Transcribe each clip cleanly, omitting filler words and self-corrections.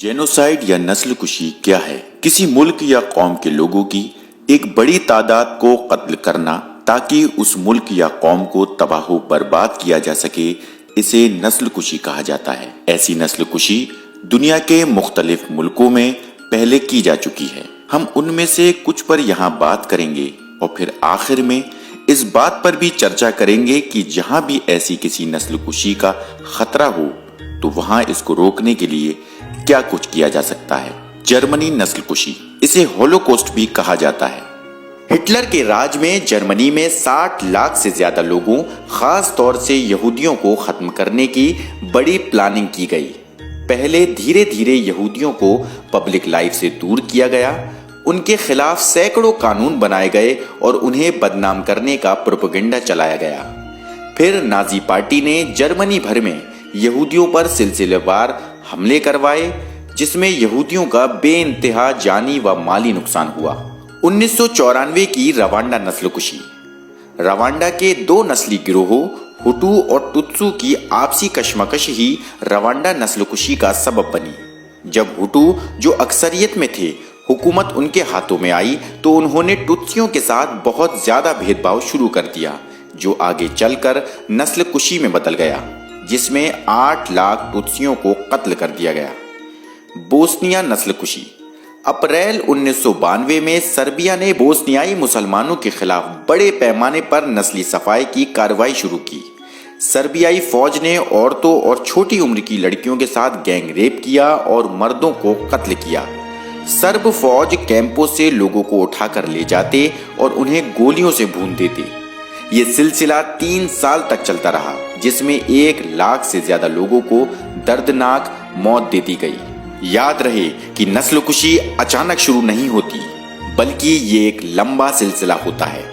Genocide या नस्ल कुशी क्या है? किसी मुल्क या कौम के लोगों की एक बड़ी तादाद को कत्ल करना ताकि उस मुल्क या कौम को तबाह बर्बाद किया जा सके, इसे नस्ल कुशी कहा जाता है। ऐसी नस्ल कुशी दुनिया के मुख्तलिफ मुल्कों में पहले की जा चुकी है। हम उनमें से कुछ पर यहाँ बात करेंगे और फिर आखिर में इस बात पर भी चर्चा करेंगे कि जहां भी ऐसी किसी नस्ल कुशी का खतरा हो तो वहां इसको रोकने के लिए क्या कुछ किया जा सकता है। जर्मनी नस्ल कुशी, इसे होलोकॉस्ट भी कहा जाता है। हिटलर के राज में जर्मनी में 60 लाख से ज्यादा लोगों, खास तौर से यहूदियों को खत्म करने की बड़ी प्लानिंग की गई। पहले धीरे धीरे यहूदियों को पब्लिक लाइफ से दूर किया गया, उनके खिलाफ सैकड़ों कानून बनाए गए और उन्हें बदनाम करने का प्रोपेगेंडा चलाया गया। फिर नाजी पार्टी ने जर्मनी भर में यहूदियों पर सिलसिलेवार हमले करवाए, जिसमें यहूदियों का बेइंतहा जानी व माली नुकसान हुआ। 1994 की रवांडा नस्ल कुशी। रवांडा के दो नस्ली गिरोहों हुटू और टुत्सू की आपसी कशमकश ही रवांडा नस्ल कुशी का सबब बनी। जब हुटू, जो अक्सरियत में थे, हुकूमत उनके हाथों में आई तो उन्होंने टुत्सियों के साथ बहुत ज्यादा भेदभाव शुरू कर दिया, जो आगे चलकर नस्ल कुशी में बदल गया, जिसमें 8 लाख टुत्सियों को कत्ल कर दिया गया। बोस्निया नस्ल कुशी। अप्रैल 1992 में सर्बिया ने बोस्नियाई मुसलमानों के खिलाफ बड़े पैमाने पर नस्ली सफाई की कार्रवाई शुरू की। सर्बियाई फौज ने औरतों और छोटी उम्र की लड़कियों के साथ गैंग रेप किया और मर्दों को कत्ल किया। सर्ब फौज कैंपों से लोगों को उठाकर ले जाते और उन्हें गोलियों से भून देते। ये सिलसिला 3 साल तक चलता रहा, जिसमें 1 लाख से ज्यादा लोगों को दर्दनाक मौत दे दी गई। याद रहे कि नस्ल कुशी अचानक शुरू नहीं होती, बल्कि ये एक लंबा सिलसिला होता है,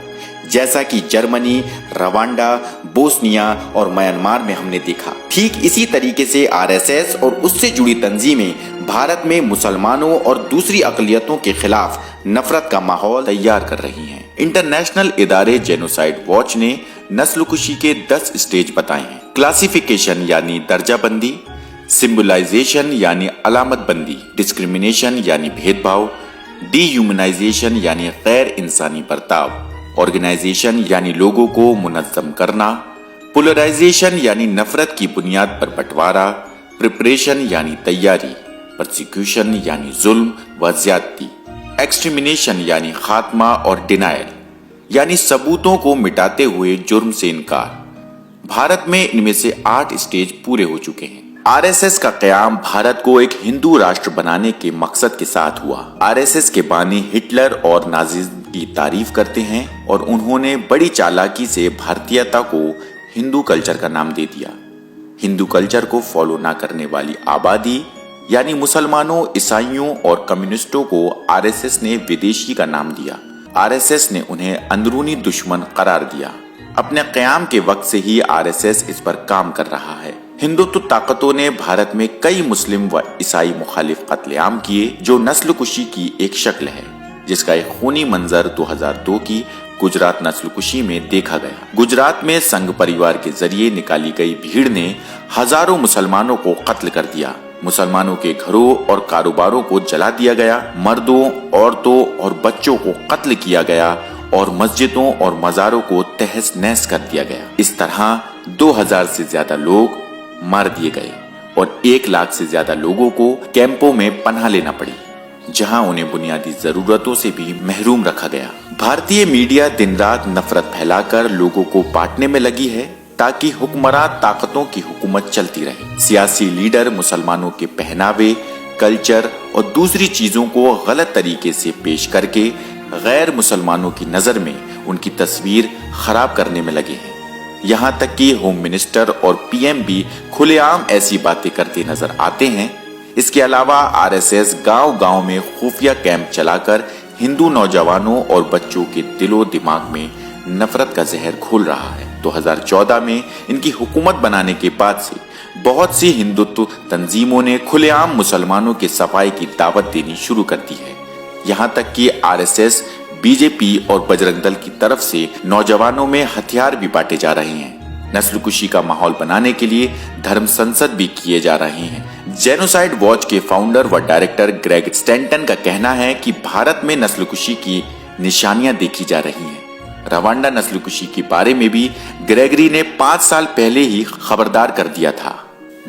जैसा कि जर्मनी, रवांडा, बोस्निया और म्यांमार में हमने देखा। ठीक इसी तरीके से आरएसएस और उससे जुड़ी तंजीमें भारत में मुसलमानों और दूसरी अक़लियतों के खिलाफ नफरत का माहौल तैयार कर रही हैं। इंटरनेशनल इदारे जेनोसाइड वॉच ने नस्ल कुशी के 10 स्टेज बताए हैं। क्लासिफिकेशन यानी दर्जाबंदी, सिंबलाइजेशन यानी अलामत बंदी, डिस्क्रिमिनेशन यानी भेदभाव, डीह्यूमनाइजेशन यानी गैर इंसानी बर्ताव, ऑर्गेनाइजेशन यानी लोगों को मुनज़्ज़म करना, पोलराइजेशन यानी नफरत की बुनियाद पर बंटवारा, प्रिपरेशन यानी तैयारी, प्रोसिक्यूशन यानी जुल्म व ज्यादती, एक्सटर्मिनेशन यानी खात्मा और डिनायल यानी सबूतों को मिटाते हुए जुर्म से इनकार। भारत में इनमें से 8 स्टेज पूरे हो चुके हैं। आरएसएस का क़याम भारत को एक हिंदू राष्ट्र बनाने के मकसद के साथ हुआ। आरएसएस के बानी हिटलर और नाज़िज़्म की तारीफ करते हैं और उन्होंने बड़ी चालाकी से भारतीयता को हिंदू कल्चर का नाम दे दिया। हिंदू कल्चर को फॉलो ना करने वाली आबादी यानी मुसलमानों, ईसाइयों और कम्युनिस्टों को आरएसएस ने विदेशी का नाम दिया। आरएसएस ने उन्हें अंदरूनी दुश्मन करार दिया। अपने क़याम के वक्त से ही आरएसएस इस पर काम कर रहा है। हिंदुत्व ताकतों ने भारत में कई मुस्लिम व ईसाई मुखालिफ कत्लेआम किए, जो नस्ल कुशी की एक शक्ल है, जिसका एक खूनी मंजर 2002 की गुजरात नस्ल कुशी में देखा गया। गुजरात में संघ परिवार के जरिए निकाली गई भीड़ ने हजारों मुसलमानों को कत्ल कर दिया। मुसलमानों के घरों और कारोबारों को जला दिया गया, मर्दों, औरतों और बच्चों को कत्ल किया गया और मस्जिदों और मज़ारों को तहस नहस कर दिया गया। इस तरह 2000 से ज्यादा लोग मार दिए गए और 1 लाख से ज्यादा लोगों को कैंपों में पनाह लेना पड़ी, जहां उन्हें बुनियादी जरूरतों से भी महरूम रखा गया। भारतीय मीडिया दिन रात नफरत फैलाकर लोगों को बांटने में लगी है ताकि हुक्मरान ताकतों की हुकूमत चलती रहे। सियासी लीडर मुसलमानों के पहनावे, कल्चर और दूसरी चीजों को गलत तरीके से पेश करके गैर मुसलमानों की नजर में उनकी तस्वीर खराब करने में लगे हैं। यहाँ तक कि होम मिनिस्टर और पीएम भी खुलेआम ऐसी बातें करते नजर आते हैं। इसके अलावा आरएसएस गांव-गांव में खुफिया कैंप चलाकर हिंदू नौजवानों और बच्चों के दिलो दिमाग में नफरत का जहर घोल रहा है। 2014 में इनकी हुकूमत बनाने के बाद से बहुत सी हिंदुत्व तंजीमों ने खुलेआम मुसलमानों की सफाई की दावत देनी शुरू कर दी है। यहाँ तक कि आरएसएस, बीजेपी और बजरंग दल की तरफ से नौजवानों में हथियार भी बांटे जा रहे हैं। नस्ल कुशी का माहौल बनाने के लिए धर्म संसद भी किए जा रहे हैं, जेनोसाइड वॉच के फाउंडर व डायरेक्टर ग्रेग स्टैंटन का कहना है कि भारत में नस्लकुशी की निशानियां देखी जा रही हैं। रवांडा नस्लकुशी के बारे में भी ग्रेगरी ने 5 साल पहले ही खबरदार कर दिया था।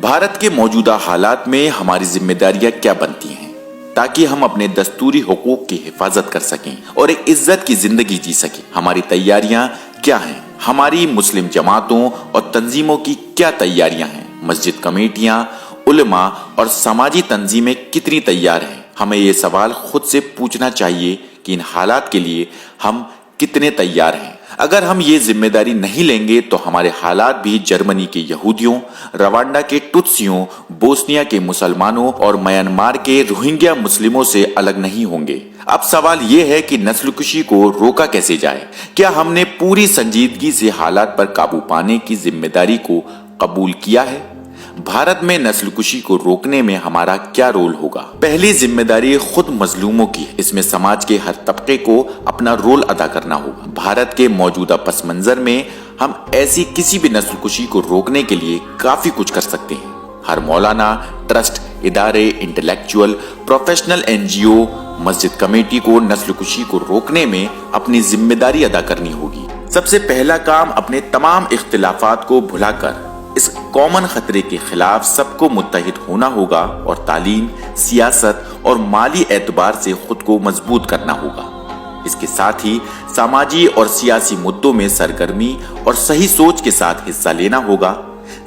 भारत के मौजूदा हालात में हमारी जिम्मेदारियां क्या बनती हैं ताकि हम अपने दस्तूरी हुकूक की हिफाजत कर सकें और एक इज्जत की जिंदगी जी सकें। हमारी तैयारियां क्या हैं? हमारी मुस्लिम जमातों और तंजीमों की क्या तैयारियां हैं? मस्जिद कमेटियां, उलमा और समाजी तंजीमें कितनी तैयार हैं? हमें ये सवाल खुद से पूछना चाहिए कि इन हालात के लिए हम कितने तैयार हैं। अगर हम ये जिम्मेदारी नहीं लेंगे तो हमारे हालात भी जर्मनी के यहूदियों, रवांडा के टुत्सियों, बोस्निया के मुसलमानों और म्यांमार के रोहिंग्या मुस्लिमों से अलग नहीं होंगे। अब सवाल ये है कि नस्लकुशी को रोका कैसे जाए। क्या हमने पूरी संजीदगी से हालात पर काबू पाने की जिम्मेदारी को कबूल किया है? भारत में नस्लकुशी को रोकने में हमारा क्या रोल होगा? पहली जिम्मेदारी खुद मजलूमों की है। इसमें समाज के हर तबके को अपना रोल अदा करना होगा। भारत के मौजूदा पस मंजर में हम ऐसी किसी भी नस्लकुशी को रोकने के लिए काफी कुछ कर सकते हैं। हर मौलाना, ट्रस्ट, इदारे, इंटेलेक्चुअल, प्रोफेशनल NGO, मस्जिद कमेटी को नस्लकुशी को रोकने में अपनी जिम्मेदारी अदा करनी होगी। सबसे पहला काम अपने तमाम इख्तिलाफात को भुलाकर इस कॉमन खतरे के खिलाफ सबको मुत्तहिद होना होगा और तालीम, सियासत और माली एतबार से खुद को मजबूत करना होगा। इसके साथ ही सामाजी और सियासी मुद्दों में सरगर्मी और सही सोच के साथ हिस्सा लेना होगा।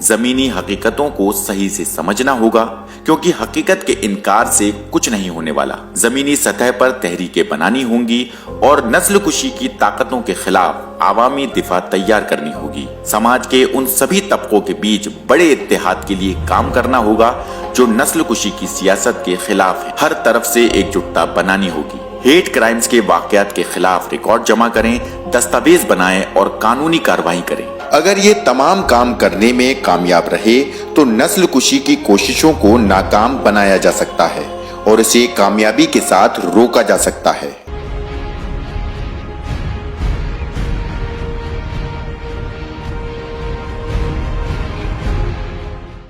जमीनी हकीकतों को सही से समझना होगा क्योंकि हकीकत के इनकार से कुछ नहीं होने वाला। जमीनी सतह पर तहरीकें बनानी होंगी और नस्लकुशी की ताकतों के खिलाफ आवामी दिफा तैयार करनी होगी। समाज के उन सभी तबकों के बीच बड़े इत्तेहाद के लिए काम करना होगा जो नस्लकुशी की सियासत के खिलाफ है। हर तरफ से एकजुटता बनानी होगी। हेट क्राइम्स के वाकयात के खिलाफ रिकॉर्ड जमा करें, दस्तावेज बनाएं और कानूनी कार्रवाई करें। अगर ये तमाम काम करने में कामयाब रहे तो नस्लकुशी की कोशिशों को नाकाम बनाया जा सकता है और इसे कामयाबी के साथ रोका जा सकता है।